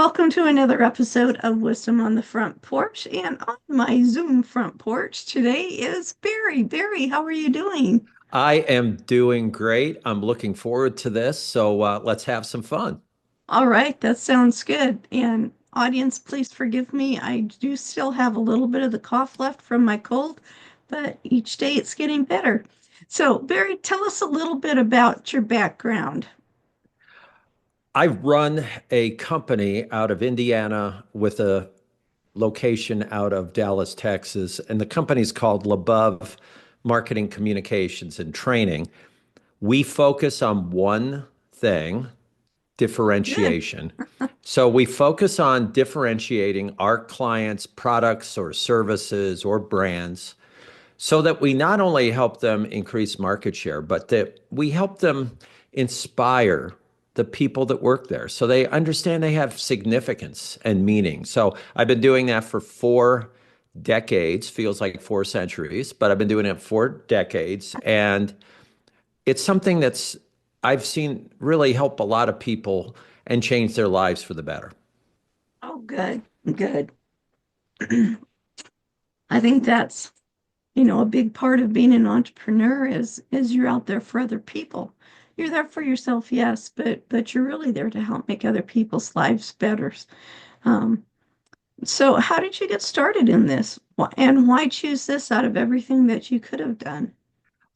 welcome to another episode of Wisdom on the Front Porch. And on my Zoom front porch today is Barry. Barry, how are you doing? I am doing great. I'm looking forward to this. So let's have some fun. All right, that sounds good. And audience, please forgive me. I do still have a little bit of the cough left from my cold, but each day it's getting better. So, Barry, tell us a little bit about your background. I run a company out of Indiana with a location out of Dallas, Texas, and the company's called Labov Marketing Communications and Training. We focus on one thing, Good. differentiation. So we focus on differentiating our clients' products or services or brands so that we not only help them increase market share, but that we help them inspire the people that work there so they understand they have significance and meaning. So I've been doing that for 4 decades, feels like 4 centuries, but I've been doing it 4 decades. And it's something that's I've seen really help a lot of people and change their lives for the better. Oh, good. Good. I think that's, a big part of being an entrepreneur is you're out there for other people. You're there for yourself, yes, but you're really there to help make other people's lives better. Um, so how did you get started in this? And why choose this out of everything that you could have done?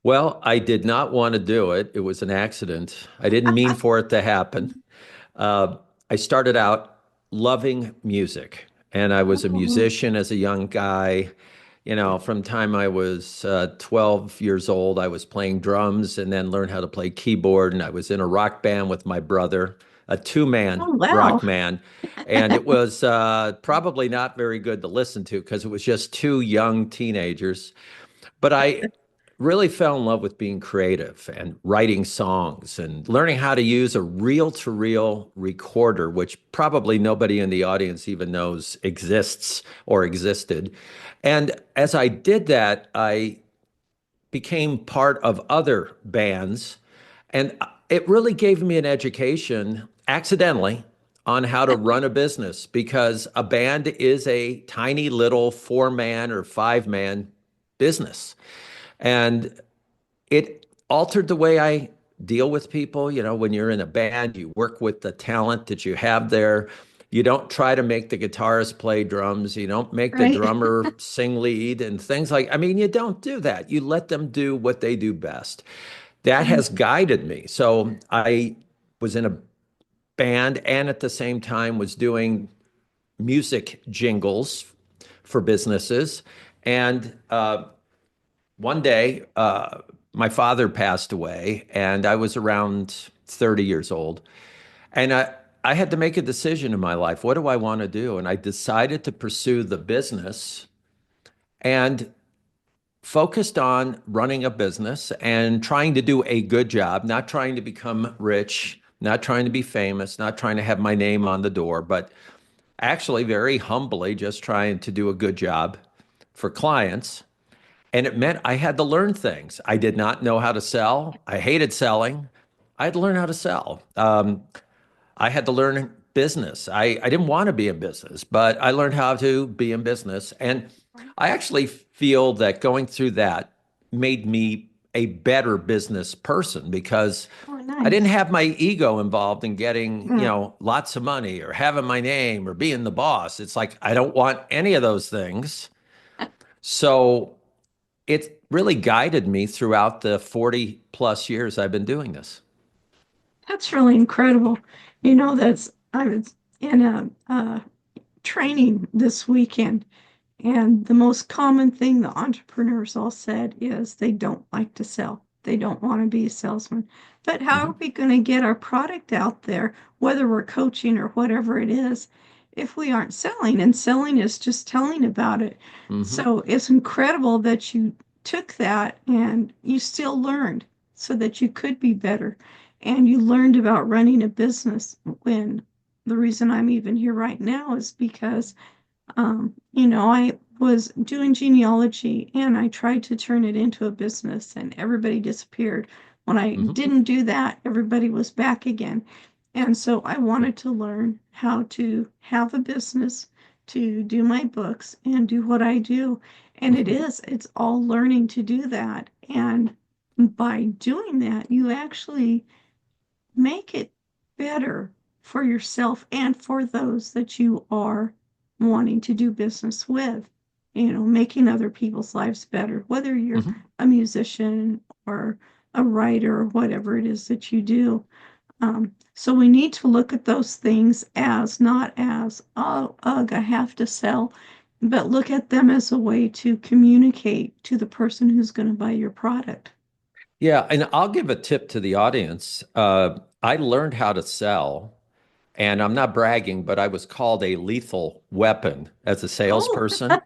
Well, I did not want to do it. It was an accident. I didn't mean for it to happen. Uh, I started out loving music, and I was a Oh, musician as a young guy. From the time I was 12 years old, I was playing drums and then learned how to play keyboard. And I was in a rock band with my brother, a two-man oh wow. rock band. And it was probably not very good to listen to because it was just two young teenagers. But I really fell in love with being creative and writing songs and learning how to use a reel-to-reel recorder, which probably nobody in the audience even knows exists or existed. And as I did that, I became part of other bands, and it really gave me an education accidentally on how to run a business because a band is a tiny little 4-man or 5-man business. And it altered the way I deal with people. When you're in a band, you work with the talent that you have there. You don't try to make the guitarist play drums. You don't make the Right. drummer sing lead and things you don't do that. You let them do what they do best. That has guided me. So I was in a band and at the same time was doing music jingles for businesses. And one day, my father passed away, and I was around 30 years old. And I had to make a decision in my life. What do I want to do? And I decided to pursue the business and focused on running a business and trying to do a good job, not trying to become rich, not trying to be famous, not trying to have my name on the door, but actually very humbly just trying to do a good job for clients. And it meant I had to learn things. I did not know how to sell. I hated selling. I had to learn how to sell. I had to learn business. I didn't want to be in business, but I learned how to be in business. And I actually feel that going through that made me a better business person because Oh, I didn't nice. have my ego involved in getting, Mm. lots of money or having my name or being the boss. It's like I don't want any of those things. So it really guided me throughout the 40 plus years I've been doing this. That's really incredible. I was in a training this weekend, and the most common thing the entrepreneurs all said is they don't like to sell. They don't want to be a salesman. But how are Mhm. we going to get our product out there, whether we're coaching or whatever it is, if we aren't selling? And selling is just telling about it. Mhm. So it's incredible that you took that and you still learned so that you could be better. And you learned about running a business when the reason I'm even here right now is because I was doing genealogy and I tried to turn it into a business and everybody disappeared. When I Mhm. didn't do that, everybody was back again. And so I wanted to learn how to have a business, to do my books and do what I do. And it's all learning to do that. And by doing that, you actually make it better for yourself and for those that you are wanting to do business with, making other people's lives better, whether you're Mhm. a musician or a writer or whatever it is that you do. So we need to look at those things as not as, oh, ugh, I have to sell, but look at them as a way to communicate to the person who's going to buy your product. Yeah, and I'll give a tip to the audience. I learned how to sell, and I'm not bragging, but I was called a lethal weapon as a Oh, salesperson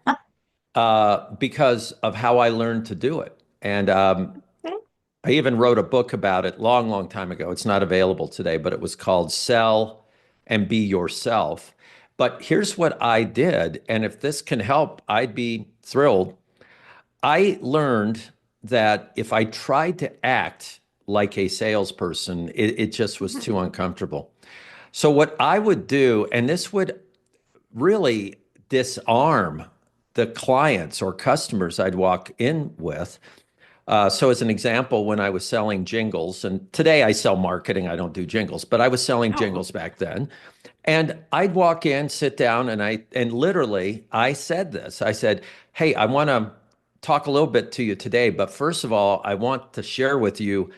because of how I learned to do it. And okay. I even wrote a book about it long, long time ago. It's not available today, but it was called Sell and Be Yourself. But here's what I did, and if this can help, I'd be thrilled. I learned that if I tried to act like a salesperson, it just was too uncomfortable. So, what I would do, and this would really disarm the clients or customers I'd walk in with. So, as an example, when I was selling jingles, and today I sell marketing, I don't do jingles, but I was selling Oh, jingles back then. And I'd walk in, sit down, and literally I said this. I said, "Hey, I want to talk a little bit to you today, but first of all, I want to share with you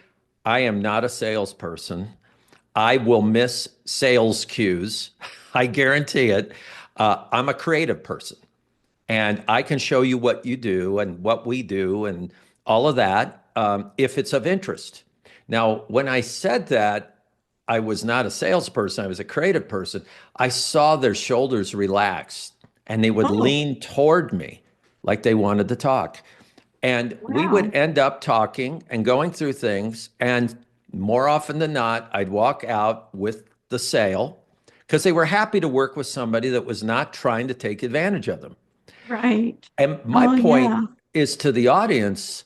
I am not a salesperson. I will miss sales cues. I guarantee it. I'm a creative person, and I can show you what you do and what we do and all of that if it's of interest." Now, when I said that, I was not a salesperson, I was a creative person. I saw their shoulders relax and they would oh, lean toward me like they wanted to talk. And we would wow. end up talking and going through things. And more often than not, I'd walk out with the sale because they were happy to work with somebody that was not trying to take advantage of them. Right. And my Oh, point yeah. is to the audience,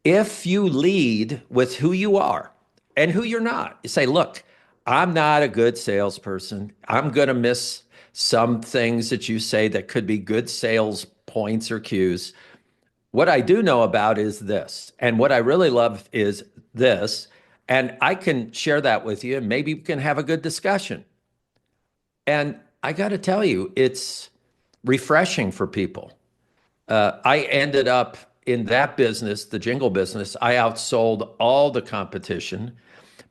if you lead with who you are and who you're not, you say, look, I'm not a good salesperson. I'm going to miss some things that you say that could be good sales points or cues. What I do know about is this. And what I really love is this. And I can share that with you and maybe we can have a good discussion. And I got to tell you, it's refreshing for people. I ended up in that business, the jingle business. I outsold all the competition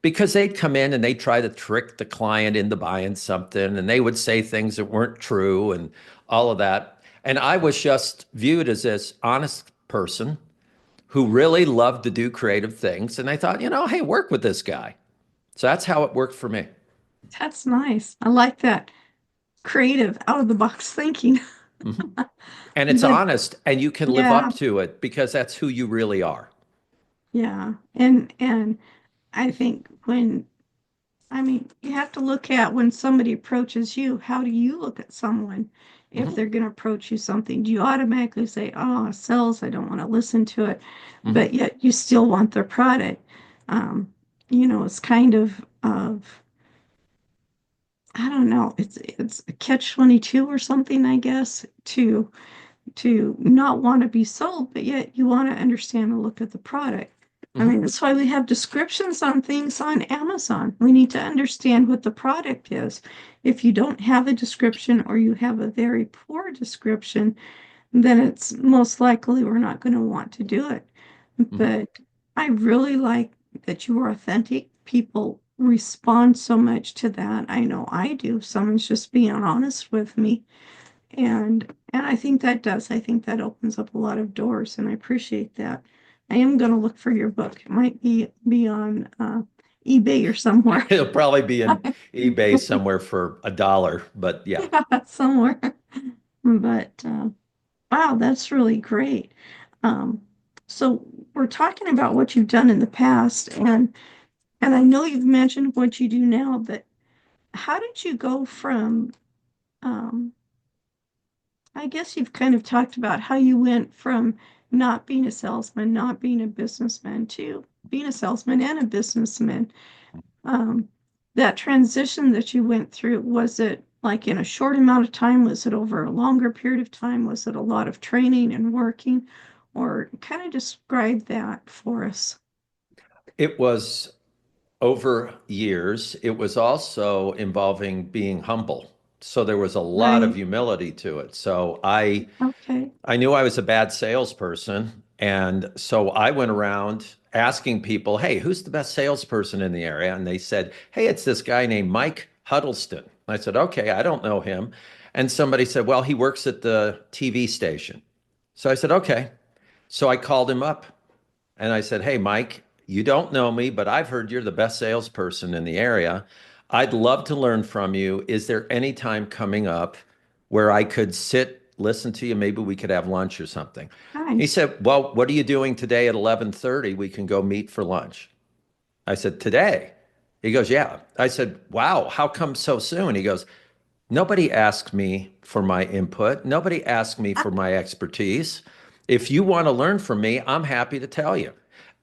because they'd come in and they'd try to trick the client into buying something and they would say things that weren't true and all of that. And I was just viewed as this honest person who really loved to do creative things. And I thought, hey, work with this guy. So that's how it worked for me. That's nice. I like that creative, out of the box thinking. Mhm. And it's But honest and you can live yeah, up to it because that's who you really are. yeah. And I think you have to look at when somebody approaches you, how do you look at someone if Mhm. they're going to approach you something? Do you automatically say, oh, sales, I don't want to listen to it, Mhm. but yet you still want their product? Um, it's kind of I don't know, it's a catch 22 or something, I guess, to not want to be sold, but yet you want to understand and look at the product. Mhm. That's why we have descriptions on things on Amazon. We need to understand what the product is. If you don't have a description or you have a very poor description, then it's most likely we're not going to want to do it. Mhm. But I really like that you are authentic. People respond so much to that. I know I do. Someone's just being honest with me. And I think that opens up a lot of doors, and I appreciate that. I am going to look for your book. It might be on eBay or somewhere. It'll probably be in eBay somewhere for $1, but yeah. Somewhere. But wow, that's really great. Um, so we're talking about what you've done in the past, and I know you've mentioned what you do now, but how did you go from um, I guess you've kind of talked about how you went from not being a salesman, not being a businessman, to being a salesman and a businessman. Um, that transition that you went through, was it like in a short amount of time? Was it over a longer period of time? Was it a lot of training and working? Or kind of describe that for us. It was over years. It was also involving being humble. So there was a lot of Right. humility to it. So Okay. I knew I was a bad salesperson. And so I went around asking people, hey, who's the best salesperson in the area? And they said, hey, it's this guy named Mike Huddleston. I said, okay, I don't know him. And somebody said, well, he works at the TV station. So I said, okay. So I called him up and I said, hey, Mike, you don't know me, but I've heard you're the best salesperson in the area. I'd love to learn from you. Is there any time coming up where I could sit, listen to you? Maybe we could have lunch or something. He Nice. said, well, what are you doing today at 11:30? We can go meet for lunch. I said, today? He goes, yeah. I said, wow, how come so soon? He goes, nobody asked me for my input. Nobody asked me for my expertise. If you want to learn from me, I'm happy to tell you.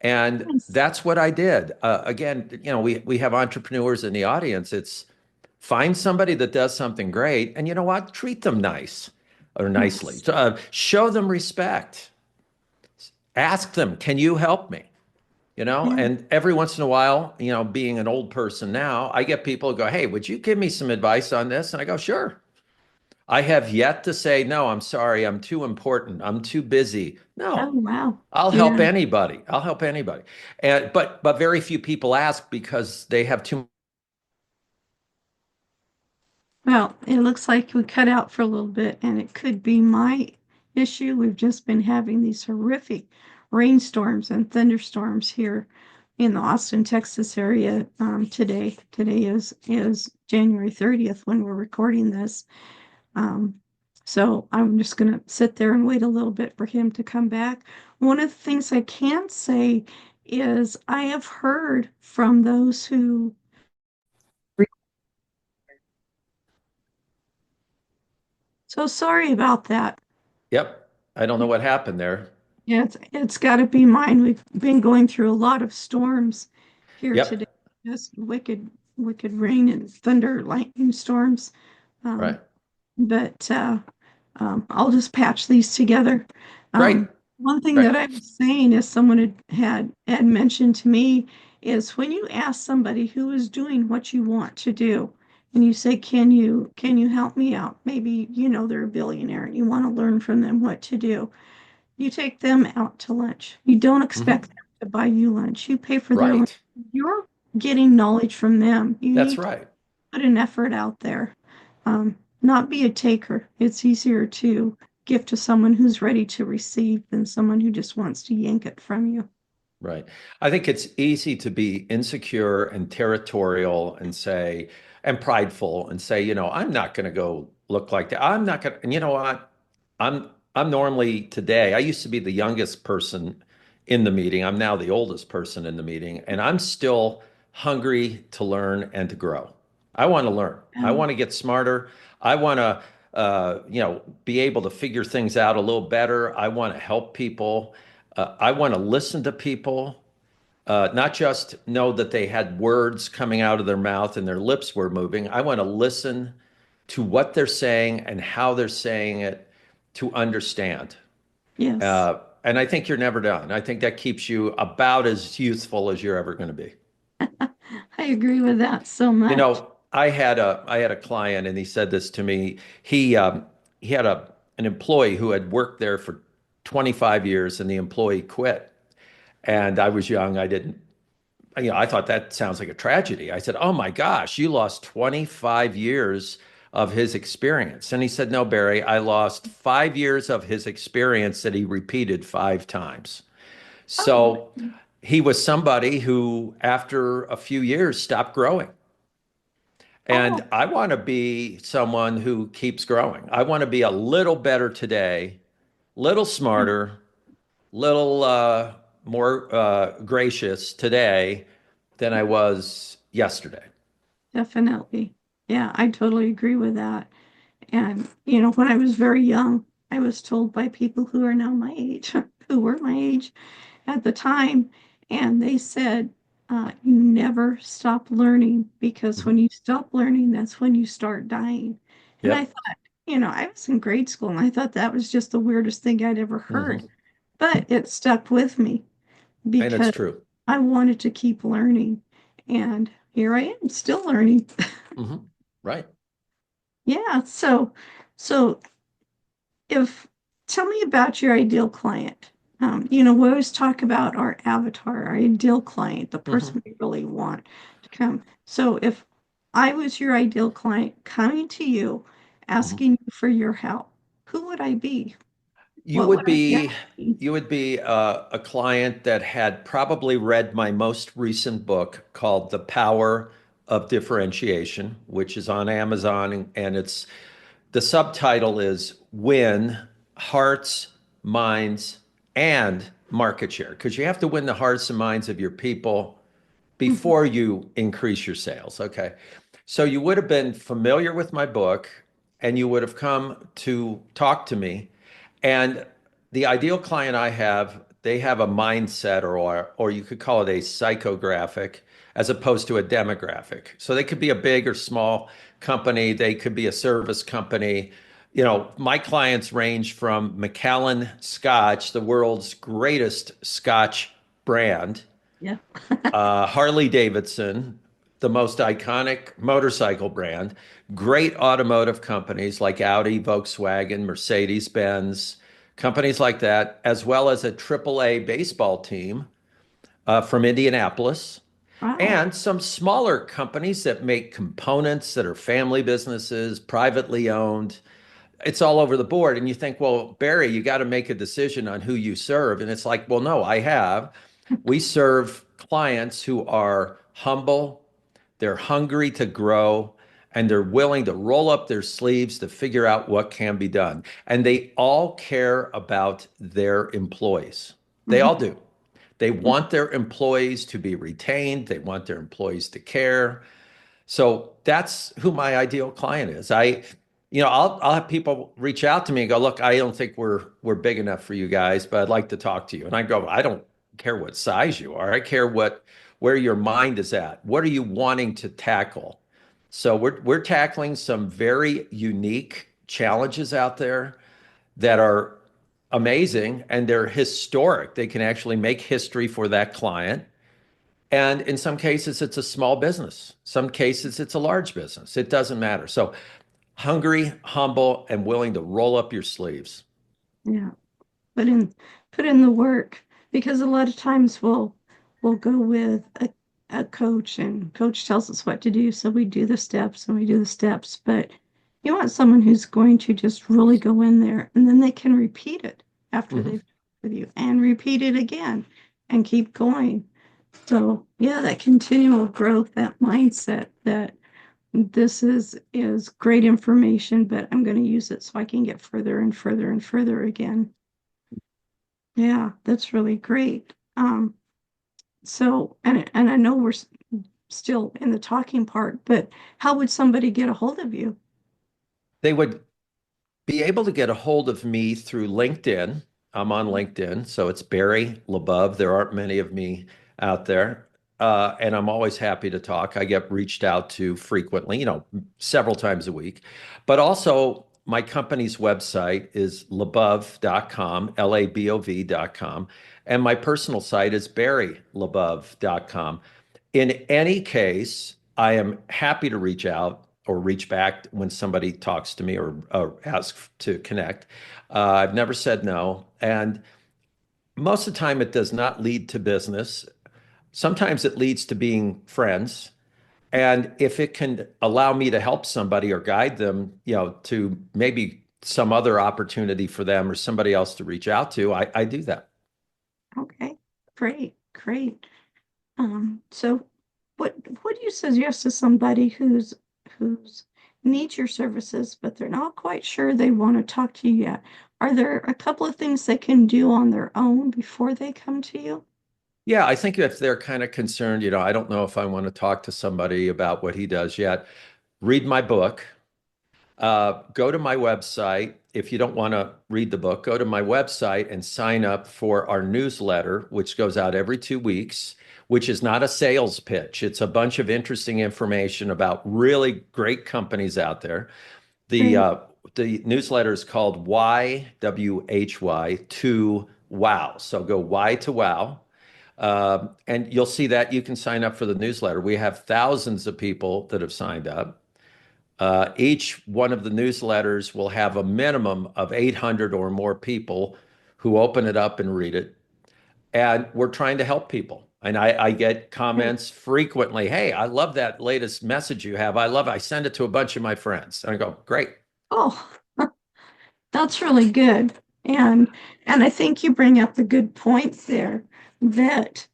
And Nice. that's what I did. Again, we have entrepreneurs in the audience. It's find somebody that does something great, and you know what? Treat them nice or nicely. Yes. Show them respect. Ask them, can you help me? Yeah. And every once in a while, being an old person now, I get people who go, hey, would you give me some advice on this? And I go, sure. I have yet to say, no, I'm sorry, I'm too important, I'm too busy. Oh, No, wow. I'll help Yeah. anybody. I'll help anybody. And but very few people ask because they have too. Well, it looks like we cut out for a little bit, and it could be my issue. We've just been having these horrific rainstorms and thunderstorms here in the Austin, Texas area today. Today is January 30th when we're recording this. Um, so I'm just going to sit there and wait a little bit for him to come back. One of the things I can say is I have heard from those who, so sorry about that. Yep, I don't know what happened there. Yeah, it's got to be mine. We've been going through a lot of storms here today. Yep, Just wicked rain and thunder, lightning storms. Um, right, but I'll just patch these together. great, One thing great. that I was saying is someone had mentioned to me is when you ask somebody who is doing what you want to do, and you say, can you help me out? Maybe they're a billionaire and you want to learn from them what to do. You take them out to lunch. You don't expect Mhm. them to buy you lunch. You pay for their lunch. Right, You're getting knowledge from them. You that's need to right. put an effort out there. Not be a taker. It's easier to give to someone who's ready to receive than someone who just wants to yank it from you. Right. I think it's easy to be insecure and territorial and say, and prideful and say, I'm not going to go look like that. I'm not going to, and you know what? I'm normally today, I used to be the youngest person in the meeting. I'm now the oldest person in the meeting, and I'm still hungry to learn and to grow. I want to learn. I Um, want to get smarter. I want to, be able to figure things out a little better. I want to help people. I want to listen to people, not just know that they had words coming out of their mouth and their lips were moving. I want to listen to what they're saying and how they're saying it to understand. yes, And I think you're never done. I think that keeps you about as youthful as you're ever going to be. I agree with that so much. I had a client, and he said this to me. He had an employee who had worked there for 25 years, and the employee quit. And I was young. I didn't, I thought that sounds like a tragedy. I said, "Oh my gosh, you lost 25 years of his experience." And he said, "No, Barry, I lost 5 years of his experience that he repeated 5 times." Oh, So he was somebody who, after a few years, stopped growing. oh, And I want to be someone who keeps growing. I want to be a little better today, little smarter, little more gracious today than I was yesterday. definitely. Yeah, I totally agree with that. And, when I was very young, I was told by people who are now my age, who were my age at the time, and they said, you never stop learning, because Mhm. when you stop learning, that's when you start dying. And I Yep. thought, I was in grade school and I thought that was just the weirdest thing I'd ever heard, Hmm. but it stuck with me And it's because true. I wanted to keep learning. And here I am still learning. Hmm. Right. Yeah. So if tell me about your ideal client. We always talk about our avatar, our ideal client, the Hmm. person we really want to come. So if I was your ideal client coming to you, Hmm. asking you for your help, who would I be? You What would would I be be asking? you would be a client that had probably read my most recent book called The Power of Differentiation, which is on Amazon, and it's the subtitle is Win Hearts, Minds, and Market Share, because you have to win the hearts and minds of your people Mhm. before you increase your sales. Okay. So you would have been familiar with my book and you would have come to talk to me. And the ideal client I have, they have a mindset, or you could call it a psychographic as opposed to a demographic. So they could be a big or small company, they could be a service company. My clients range from Macallan Scotch, the world's greatest Scotch brand, Yeah. Harley Davidson, the most iconic motorcycle brand, great automotive companies like Audi, Volkswagen, Mercedes Benz, companies like that, as well as a AAA baseball team from Indianapolis, Wow. and some smaller companies that make components that are family businesses, privately owned. It's all over the board. And you think, well, Barry, you got to make a decision on who you serve. And it's like, well, no, I have. We serve clients who are humble, they're hungry to grow, and they're willing to roll up their sleeves to figure out what can be done. And they all care about their employees. They all Mhm. do. They Yeah. want their employees to be retained, they want their employees to care. So that's who my ideal client is. I'll have people reach out to me and go, look, I don't think we're big enough for you guys, but I'd like to talk to you. And I go, I don't care what size you are. I care where your mind is at. What are you wanting to tackle? So we're tackling some very unique challenges out there that are amazing and they're historic. They can actually make history for that client. And in some cases, it's a small business. Some cases, it's a large business. It doesn't matter. So hungry, humble, and willing to roll up your sleeves. Yeah. put in put in the work, because a lot of times we'll go with a coach, and coach tells us what to do, so we do the steps and we do the steps, but you want someone who's going to just really go in there, and then they can repeat it after Mhm. they've done with you and repeat it again and keep going. So yeah, that continual growth, that mindset that this is great information, but I'm going to use it so I can get further and further and further again. Yeah, that's really great. So, and I know we're still in the talking part, but how would somebody get a hold of you? They would be able to get a hold of me through LinkedIn. I'm on LinkedIn, so it's Barry Labov. There aren't many of me out there. And I'm always happy to talk. I get reached out to frequently, several times a week. But also, my company's website is labov.com, Labov.com. And my personal site is barrylabov.com. In any case, I am happy to reach out or reach back when somebody talks to me or asks to connect. I've never said no. And most of the time, it does not lead to business. Sometimes it leads to being friends. And if it can allow me to help somebody or guide them, to maybe some other opportunity for them or somebody else to reach out to, I do that. Okay, great, great. So what do you suggest to somebody who's needs your services, but they're not quite sure they want to talk to you yet? Are there a couple of things they can do on their own before they come to you? Yeah, I think if they're kind of concerned, I don't know if I want to talk to somebody about what he does yet, read my book. Go to my website. If you don't want to read the book, go to my website and sign up for our newsletter, which goes out every 2 weeks. which is not a sales pitch. It's a bunch of interesting information about really great companies out there. The Great. uh, the newsletter is called YWHY to Wow. So go Y to Wow. And you'll see that you can sign up for the newsletter. We have thousands of people that have signed up. Each one of the newsletters will have a minimum of 800 or more people who open it up and read it. And we're trying to help people. And I get Great. comments frequently. Hey, I love that latest message you have. I love it. I send it to a bunch of my friends. And I go, great. Oh, that's really good. And I think you bring up the good points there that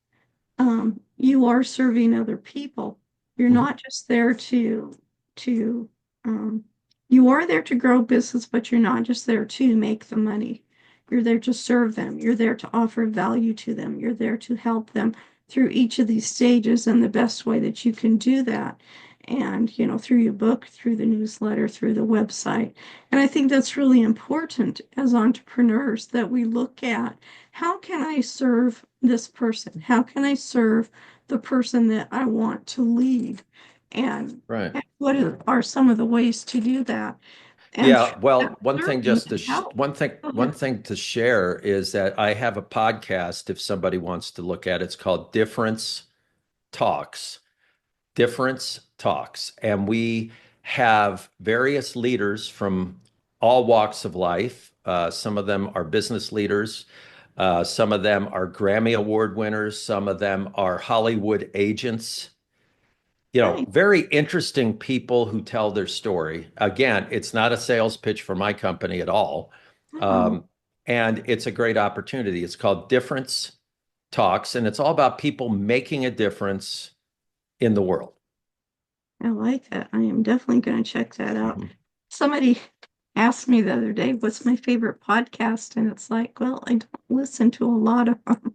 you are serving other people. You're Mhm. not just there to um, you are there to grow business, but you're not just there to make the money. You're there to serve them. You're there to offer value to them. You're there to help them through each of these stages and the best way that you can do that. And, through your book, through the newsletter, through the website. And I think that's really important as entrepreneurs that we look at how can I serve this person? How can I serve the person that I want to lead? And, Right. and what are some of the ways to do that? And Yeah, through that well, serving and help. Go one ahead. thing to share is that I have a podcast if somebody wants to look at it. It's called Talks. Difference Talks. And we have various leaders from all walks of life. Some of them are business leaders. Some of them are Grammy Award winners. Some of them are Hollywood agents. Right. Very interesting people who tell their story. Again, it's not a sales pitch for my company at all. Oh, Um, and it's a great opportunity. It's called Difference Talks, and it's all about people making a difference in the world. I like that. I am definitely going to check that out. Mhm. Somebody asked me the other day, what's my favorite podcast? And it's like, well, I don't listen to a lot of them.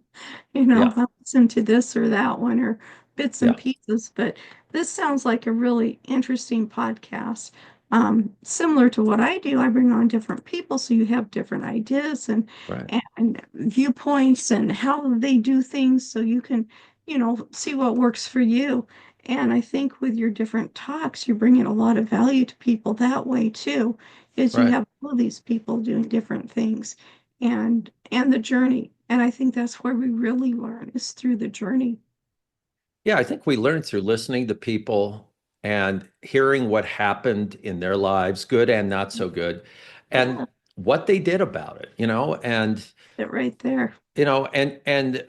Yeah, I listen to this or that one or bits and yeah, pieces, but this sounds like a really interesting podcast. Similar to what I do, I bring on different people, so you have different ideas right. and viewpoints and how they do things, so you can, see what works for you. And I think with your different talks, you're bringing a lot of value to people that way too, is you Right. have all these people doing different things and the journey. And I think that's where we really learn is through the journey. Yeah, I think we learn through listening to people and hearing what happened in their lives, good and not so good, and Yeah, what they did about it, it right there. and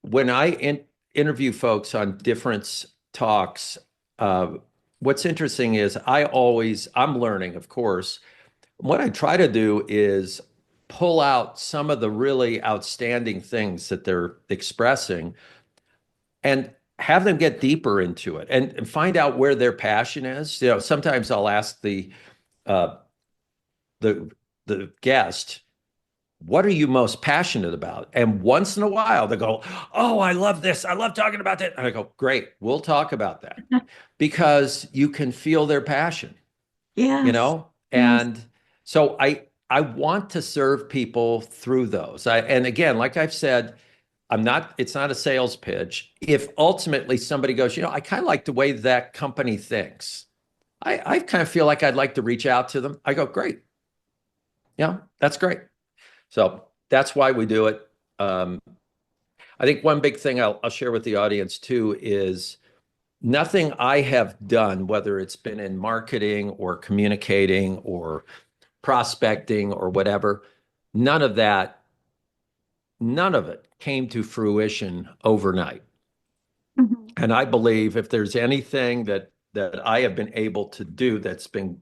when I interview folks on different talks, uh, what's interesting is I'm learning, of course. What I try to do is pull out some of the really outstanding things that they're expressing and have them get deeper into it and find out where their passion is. Sometimes I'll ask uh, the the guest, "What are you most passionate about?" And once in a while they go, "Oh, I love this. I love talking about that." And I go, "Great, we'll talk about that," because you can feel their passion, you Yes, know? yes, And so I want to serve people through those. And again, like I've said, it's not a sales pitch. If ultimately somebody goes, I kind of like the way that company thinks. I kind of feel like I'd like to reach out to them. I go, great. Yeah, that's great. So that's why we do it. Um, I think one big thing I'll share with the audience too is nothing I have done, whether it's been in marketing or communicating or prospecting or whatever, none of that, none of it came to fruition overnight. mhm, And I believe if there's anything that I have been able to do that's been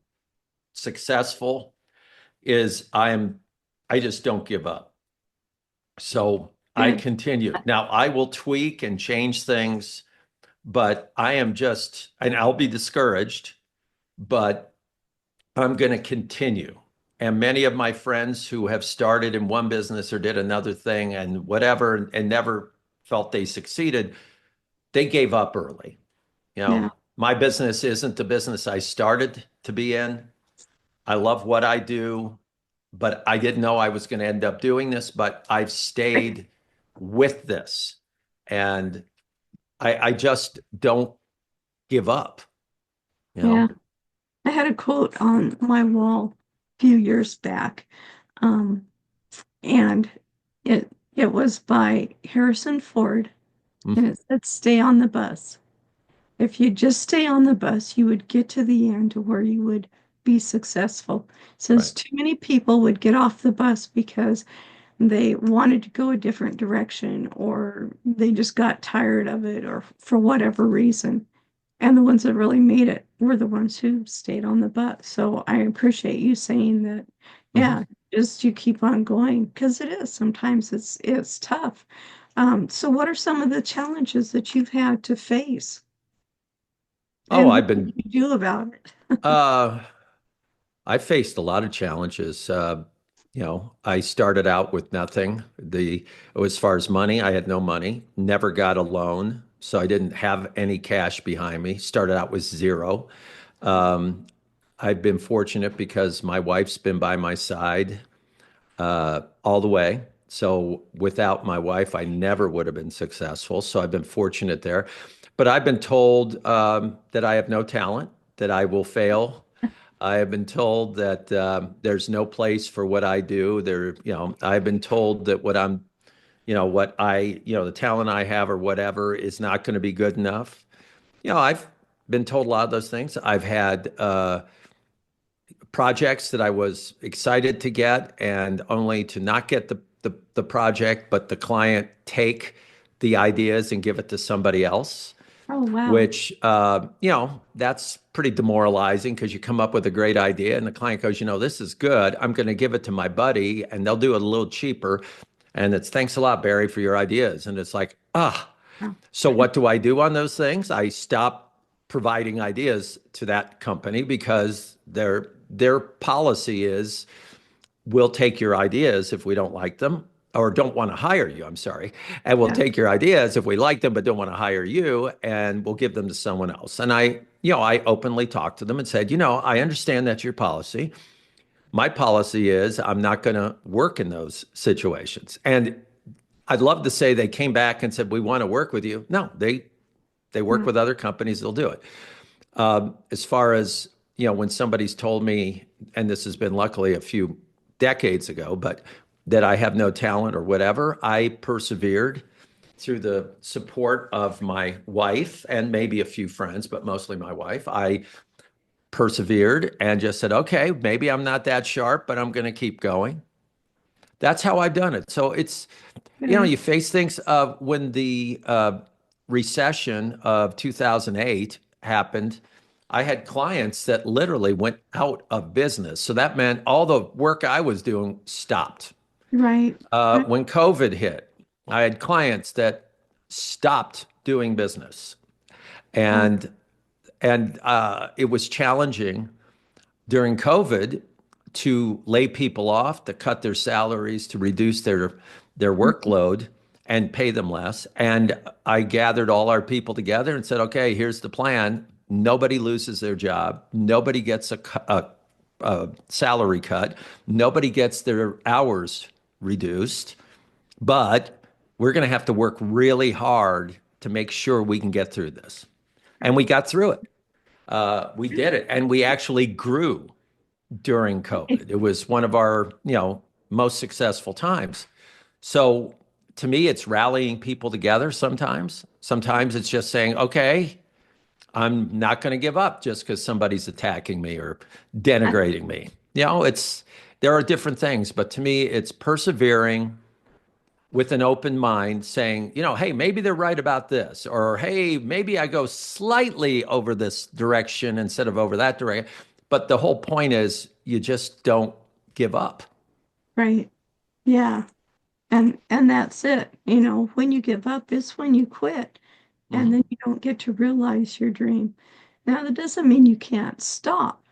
successful is I just don't give up. So I good. continue. Now I will tweak and change things, but and I'll be discouraged, but I'm going to continue. And many of my friends who have started in one business or did another thing and whatever and never felt they succeeded, they gave up early. Yeah, My business isn't the business I started to be in. I love what I do, but I didn't know I was going to end up doing this, but I've great. stayed with this. And I just don't give up, you Yeah. know? I had a quote on my wall a few years back. Um, and it was by Harrison Ford, and Mhm. it said, "Stay on the bus. If you just stay on the bus, you would get to the end to where you would be successful." It says Right. too many people would get off the bus because they wanted to go a different direction, or they just got tired of it, or for whatever reason. And the ones that really made it were the ones who stayed on the bus. So I appreciate you saying that, Mhm. yeah, just you keep on going, because it is sometimes it's tough. So what are some of the challenges that you've had to face, Oh, and what I've do been you do about it? uh I faced a lot of challenges. I started out with nothing. As far as money, I had no money, never got a loan, so I didn't have any cash behind me. Started out with zero. Um, I've been fortunate because my wife's been by my side all the way. So without my wife, I never would have been successful. So I've been fortunate there. But I've been told that I have no talent, that I will fail. I have been told that there's no place for what I do. I've been told that the talent I have or whatever is not going to be good enough. I've been told a lot of those things. I've had projects that I was excited to get and only to not get the project, but the client take the ideas and give it to somebody else, Oh, wow. which, that's pretty demoralizing because you come up with a great idea and the client goes, this is good. I'm going to give it to my buddy and they'll do it a little cheaper. And it's thanks a lot, Barry, for your ideas. And it's like, Wow. so what do I do on those things? I stop providing ideas to that company because their policy is we'll take your ideas if we don't like them or don't want to hire you. I'm sorry. And we'll Yeah. take your ideas if we like them but don't want to hire you and we'll give them to someone else. And I openly talked to them and said, I understand that's your policy. My policy is I'm not going to work in those situations. And I'd love to say they came back and said, we want to work with you. No, they work No. with other companies, they'll do it. As far as, when somebody's told me, and this has been luckily a few decades ago, but that I have no talent or whatever, I persevered through the support of my wife and maybe a few friends, but mostly my wife. I persevered and just said, okay, maybe I'm not that sharp, but I'm going to keep going. That's how I've done it. So Good. you face things when the recession of 2008 happened. I had clients that literally went out of business. So that meant all the work I was doing stopped. Right. Right. When COVID hit, I had clients that stopped doing business. Oh, And it was challenging during COVID to lay people off, to cut their salaries, to reduce their workload and pay them less. And I gathered all our people together and said, okay, here's the plan. Nobody loses their job. Nobody gets a salary cut. Nobody gets their hours reduced. But we're going to have to work really hard to make sure we can get through this. And we got through it. We did it. And we actually grew during COVID. It was one of our, most successful times. So to me, it's rallying people together sometimes. Sometimes it's just saying, okay, I'm not going to give up just because somebody's attacking me or denigrating me. There are different things, but to me, it's persevering with an open mind saying, hey, maybe they're right about this, or hey, maybe I go slightly over this direction instead of over that direction. But the whole point is you just don't give up. right. Yeah. And that's it. When you give up is when you quit, and Mhm. then you don't get to realize your dream. Now, that doesn't mean you can't stop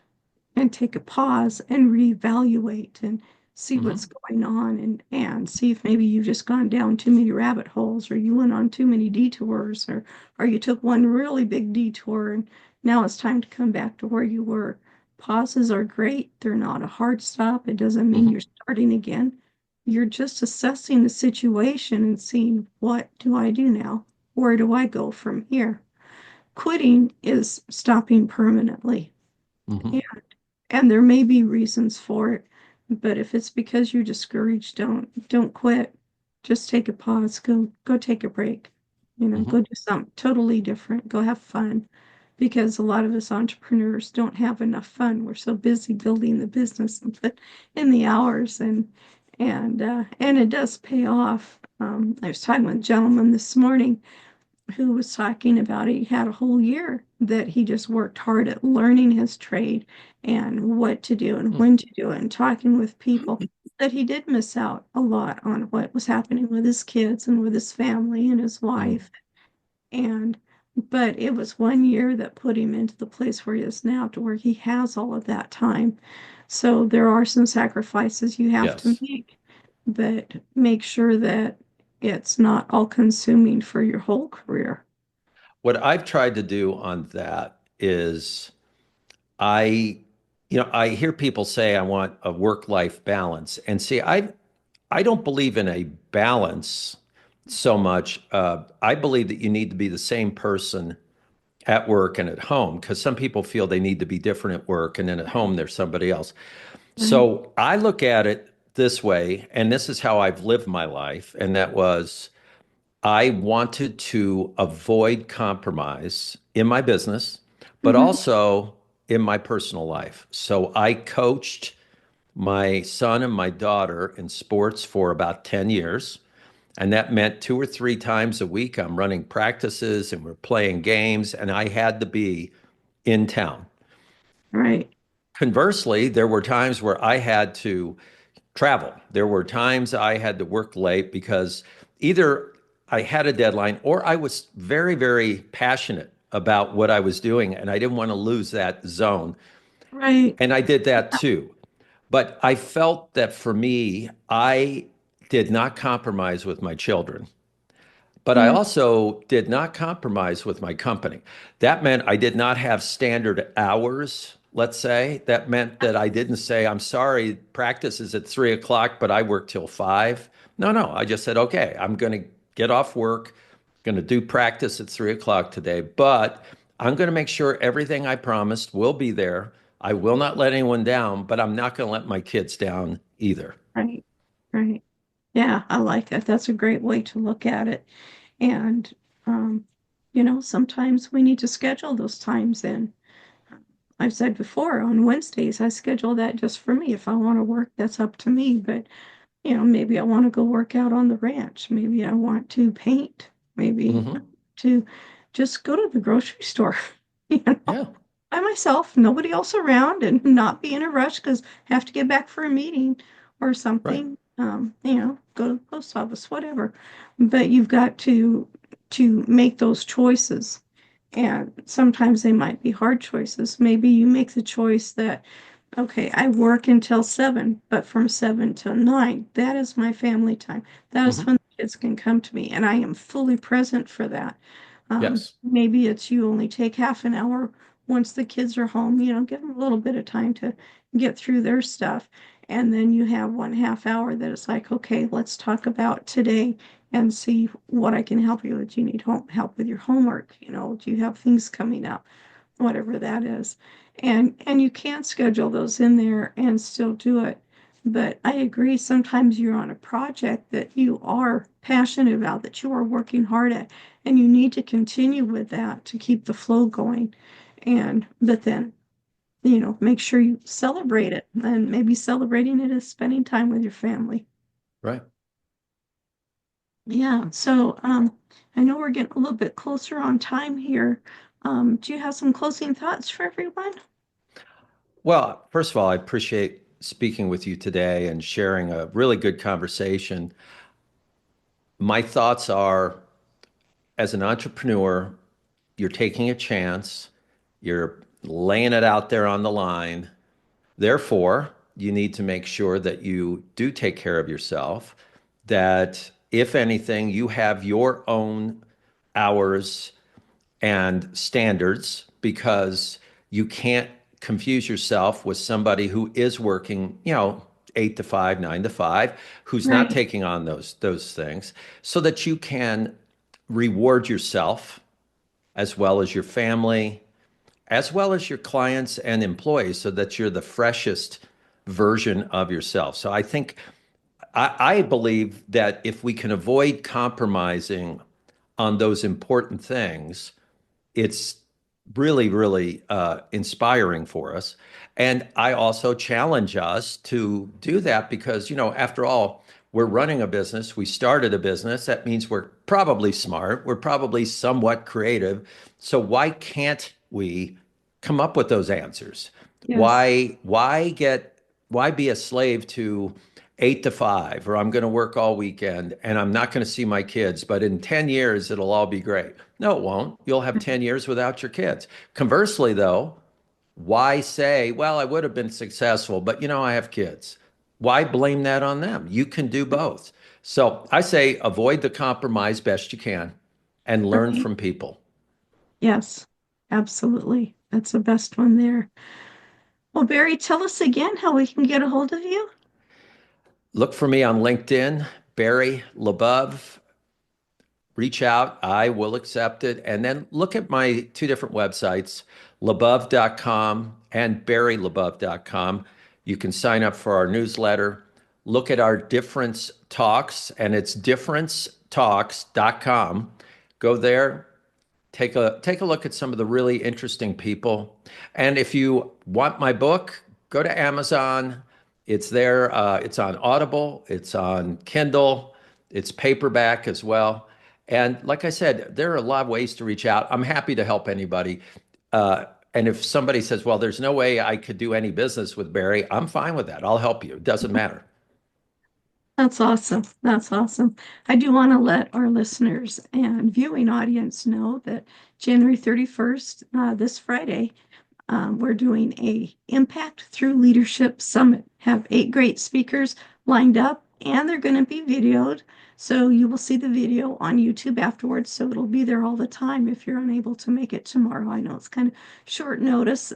and take a pause and reevaluate and see what's Mhm. going on, and see if maybe you've just gone down too many rabbit holes, or you went on too many detours, or you took one really big detour and now it's time to come back to where you were. Pauses are great. They're not a hard stop. It doesn't mean Mhm. you're starting again. You're just assessing the situation and seeing, what do I do now? where do I go from here? Quitting is stopping permanently. Hmm. Yeah. And there may be reasons for it, but if it's because you're discouraged, don't quit. Just take a pause, go take a break. Hmm. Go do something totally different. Go have fun. Because a lot of us entrepreneurs don't have enough fun. We're so busy building the business and put in the hours and it does pay off. I was talking with a gentleman this morning who was talking about he had a whole year that he just worked hard at learning his trade and what to do and when to do it and talking with people that he did miss out a lot on what was happening with his kids and with his family and his Hmm. wife and but it was 1 year that put him into the place where he is now to where he has all of that time. So there are some sacrifices you have to Yes. make, but make sure that it's not all consuming for your whole career. What I've tried to do on that is I, I hear people say I want a work-life balance. And see, I don't believe in a balance so much. I believe that you need to be the same person at work and at home because some people feel they need to be different at work and then at home they're somebody else. Right. So I look at it this way, and this is how I've lived my life, and that was I wanted to avoid compromise in my business, but Hmm. also in my personal life. So I coached my son and my daughter in sports for about 10 years. And that meant 2 or 3 times a week, I'm running practices and we're playing games, and I had to be in town. Right. Conversely, there were times where I had to travel. There were times I had to work late because either I had a deadline or I was very, very passionate about what I was doing and I didn't want to lose that zone. Right. And I did that too. But I felt that for me, I did not compromise with my children. But I Yeah. also did not compromise with my company. That meant I did not have standard hours, let's say. That meant that I didn't say, I'm sorry, practice is at 3 o'clock, but I work till 5. No. I just said, okay, I'm going to get off work, going to do practice at 3 o'clock today, but I'm going to make sure everything I promised will be there. I will not let anyone down, but I'm not going to let my kids down either. Right. Right. Yeah, I like that. That's a great way to look at it. And, um, sometimes we need to schedule those times in. I've said before on Wednesdays, I schedule that just for me. If I want to work, that's up to me. But, maybe I want to go work out on the ranch. Maybe I want to paint. Maybe Hmm. to just go to the grocery store, you know, Yeah, by myself, nobody else around, and not be in a rush because I have to get back for a meeting or right. something. Go to the post office, whatever. But you've got to make those choices. And sometimes they might be hard choices. Maybe you make the choice that, okay, I work until 7, but from 7 to 9, that is my family time. That is Hmm. when the kids can come to me, and I am fully present for that. Yes. Maybe it's you only take half an hour once the kids are home, give them a little bit of time to get through their stuff. And then you have 1/2 hour that it's like, okay, let's talk about today and see what I can help you with. Do you need help with your homework? Do you have things coming up? Whatever that is. And you can schedule those in there and still do it. But I agree, sometimes you're on a project that you are passionate about, that you are working hard at, and you need to continue with that to keep the flow going. But then, make sure you celebrate it, and maybe celebrating it is spending time with your family. Right. Yeah. So, I know we're getting a little bit closer on time here. Do you have some closing thoughts for everyone? Well, first of all, I appreciate speaking with you today and sharing a really good conversation. My thoughts are as an entrepreneur, you're taking a chance, you're laying it out there on the line. Therefore, you need to make sure that you do take care of yourself, that if anything, you have your own hours and standards because you can't confuse yourself with somebody who is working, 8 to 5, 9 to 5, who's not Right. taking on those things so that you can reward yourself as well as your family, as well as your clients and employees so that you're the freshest version of yourself. So I think I believe that if we can avoid compromising on those important things, it's really, really inspiring for us. And I also challenge us to do that because, after all, we're running a business. We started a business. That means we're probably smart. We're probably somewhat creative. So why can't we come up with those answers? Yes. Why be a slave to 8 to 5, or I'm going to work all weekend and I'm not going to see my kids, but in 10 years, it'll all be great. No, it won't. You'll have 10 years without your kids. Conversely, though, why say, well, I would have been successful, but I have kids. Why blame that on them? You can do both. So I say avoid the compromise best you can and learn Right. from people. Yes, absolutely. That's the best one there. Well, Barry, tell us again how we can get a hold of you. Look for me on LinkedIn, Barry Labov. Reach out. I will accept it. And then look at my two different websites, labov.com and barrylabov.com. You can sign up for our newsletter. Look at our difference talks, and it's differencetalks.com. Go there, take a look at some of the really interesting people. And if you want my book, go to Amazon. It's there. It's on Audible. It's on Kindle. It's paperback as well. And like I said, there are a lot of ways to reach out. I'm happy to help anybody. And if somebody says, well, there's no way I could do any business with Barry, I'm fine with that. I'll help you. It doesn't matter. That's awesome. That's awesome. I do want to let our listeners and viewing audience know that January 31st, this Friday, we're doing a Impact Through Leadership Summit. Have 8 great speakers lined up, and they're going to be videoed. So you will see the video on YouTube afterwards. So it'll be there all the time if you're unable to make it tomorrow. I know it's kind of short notice.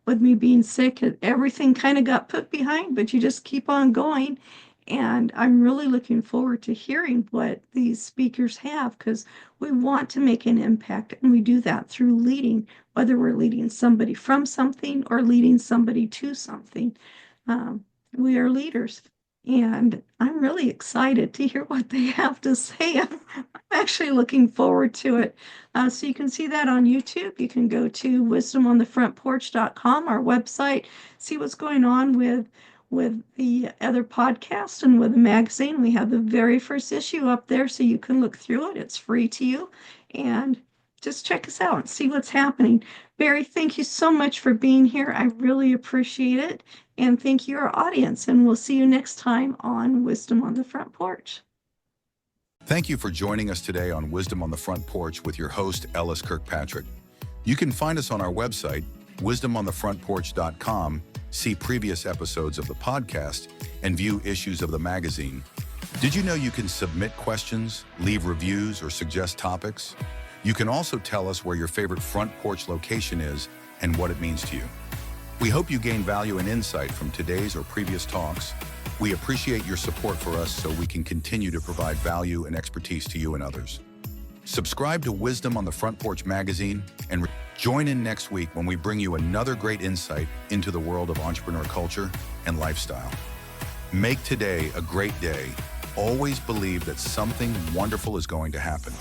With me being sick, everything kind of got put behind, but you just keep on going. And I'm really looking forward to hearing what these speakers have because we want to make an impact. And we do that through leading, whether we're leading somebody from something or leading somebody to something. We are leaders. And I'm really excited to hear what they have to say. I'm actually looking forward to it. So you can see that on YouTube. You can go to wisdomonthefrontporch.com, our website, see what's going on with the other podcast and with the magazine. We have the very first issue up there so you can look through it. It's free to you. And just check us out and see what's happening. Barry, thank you so much for being here. I really appreciate it. And thank you, our audience. And we'll see you next time on Wisdom on the Front Porch. Thank you for joining us today on Wisdom on the Front Porch with your host, Ellis Kirkpatrick. You can find us on our website, wisdomonthefrontporch.com, see previous episodes of the podcast, and view issues of the magazine. Did you know you can submit questions, leave reviews, or suggest topics? You can also tell us where your favorite front porch location is and what it means to you. We hope you gain value and insight from today's or previous talks. We appreciate your support for us so we can continue to provide value and expertise to you and others. Subscribe to Wisdom on the Front Porch magazine and join in next week when we bring you another great insight into the world of entrepreneur culture and lifestyle. Make today a great day. Always believe that something wonderful is going to happen.